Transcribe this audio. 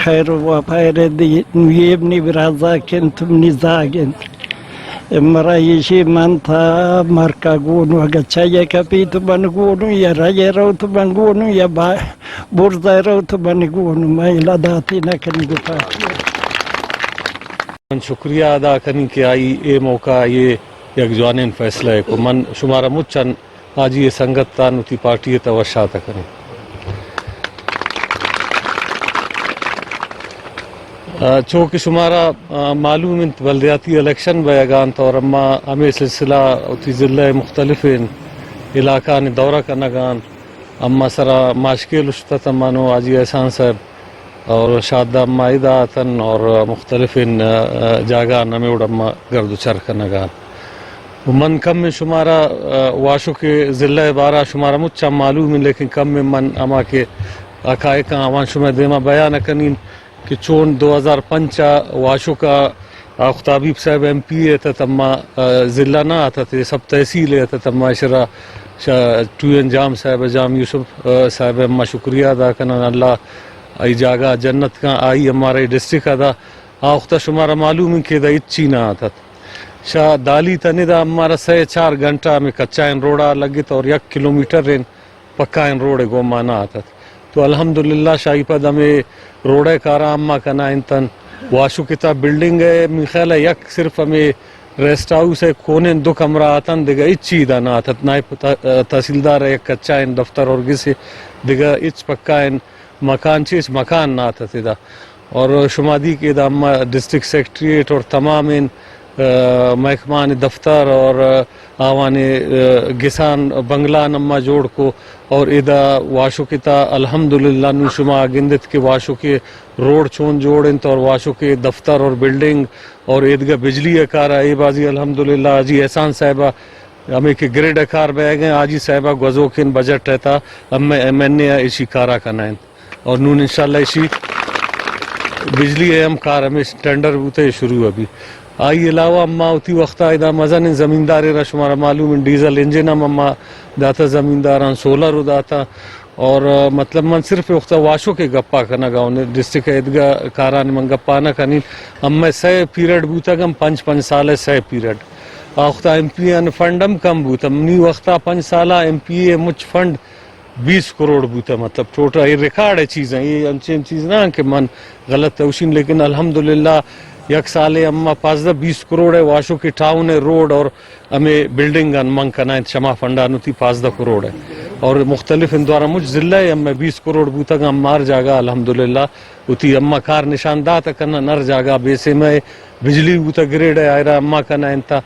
خير وفاردي نيبني برازاكن تمني زاجن مرايشي مانتا ماركاغون وغتشايا كابيت بانغون يا راجي روت بانغون يا بورزا روت بانغون ما الى داتنا كنغتا من شکریہ ادا کرنے کے آئی اے موقع یہ یک جوانین فیصلہ ہے کو من شمارا مچن آج یہ سنگت تانوتی پارٹی توشاتا کریں چونکہ شمارا معلوم انت بلدیاتی الیکشن بیگان تو اما ہمیں سلسلہ اتی ضلع مختلف علاقہ نے دورہ کرنا گان اما سرا ماشکل اشتت امانو آجی احسان صاحب اور شادہ مائدہ آتن اور مختلف جاگان ہمیں اڑما گرد و چر کرنا گان من کم میں شمارا واشو کے ضلع بارہ شمارا مچا معلوم ہے لیکن کم میں من اما کے اکائکاں آوان شمع دیما بیان کنین کہ چون 2005 واشو کا اختابیب صاحب ایم پی ہے تما ضلع نہ آتا تھے سب تحصیل ہے تما شرا ٹو انجام صاحب جام یوسف صاحب اما شکریہ ادا کرنا اللہ ای جاگہ جنت کا آئی ہمارے ڈسٹرک ادا آختہ شمارا معلوم ہے کہ دا اچھی نہ آتا شاہ دالی تنیدہ ہمارا 4 گھنٹہ میں کچائن روڑا لگت اور 1 کلومیٹر رین پکائن روڑے گو مانا آتا تو الحمدللہ شاہی پد ہمیں روڑے کارا اما کنا انتن واشو کتا بلڈنگ ہے می خیال ہے یک صرف ہمیں ریسٹ ہاؤس ہے کونین 2 کمرہ آتن دیگا اچھی دا نہ آتا نائب تحصیلدار ہے یک کچا ان دفتر اور گسی دیگا اچ پکا ان مکان چیز مکان نہ آتا تھا اور شمادی کے دا اما ڈسٹرکٹ سیکٹریٹ اور تمام ان محکمان دفتر اور آوان گسان بنگلہ نما جوڑ کو اور ادا واشو کتا الحمدللہ نو شما گندت کے واشو کے روڈ چون جوڑ انت اور واشو کے دفتر اور بلڈنگ اور ایدگا بجلی اکارا اے بازی الحمدللہ آجی احسان صاحبہ ہمیں کہ گریڈ اکار بے گئے آجی صاحبہ گوزوکن بجٹ رہتا ہم ایم این اے اسی کارا کنائن اور نون انشاءاللہ اسی بجلی ایم کار ہمیں ٹینڈر ہوتے شروع ابھی آئی علاوہ اما اتی وقتا ادا مزن زمینداری را شمارا معلوم ڈیزل انجن اما داتا زمینداران سولر داتا اور مطلب من صرف وقتا واشو کے گپا کنا گاؤں ڈسٹرک ادگا کاران من گپا نہ کنین اما 100 پیریڈ بوتا گم 5 سال 100 پیریڈ وقتا ایم پی ان فنڈم کم بوتا منی وقتا 5 سالہ ایم پی اے مچ فنڈ 20 کروڑ بوتا مطلب ٹوٹا یہ ریکارڈ ہے چیزیں یہ انچین چیز نہ کہ من غلط توشین لیکن الحمدللہ یک سال اما 20 کروڑ ہے واشو کی ٹاؤن ہے روڈ اور ہمیں بلڈنگ ان منگ کنائیں شما فنڈانو تھی 15 کروڑ ہے اور مختلف اندوارا مجھ ضلع ہے اما 20 کروڑ بوتا گا مار جاگا الحمدللہ اتی اما کار نشاندہ تا کرنا نر جاگا بیسے میں بجلی بوتا گریڈ ہے آئرہ اما کنائیں تا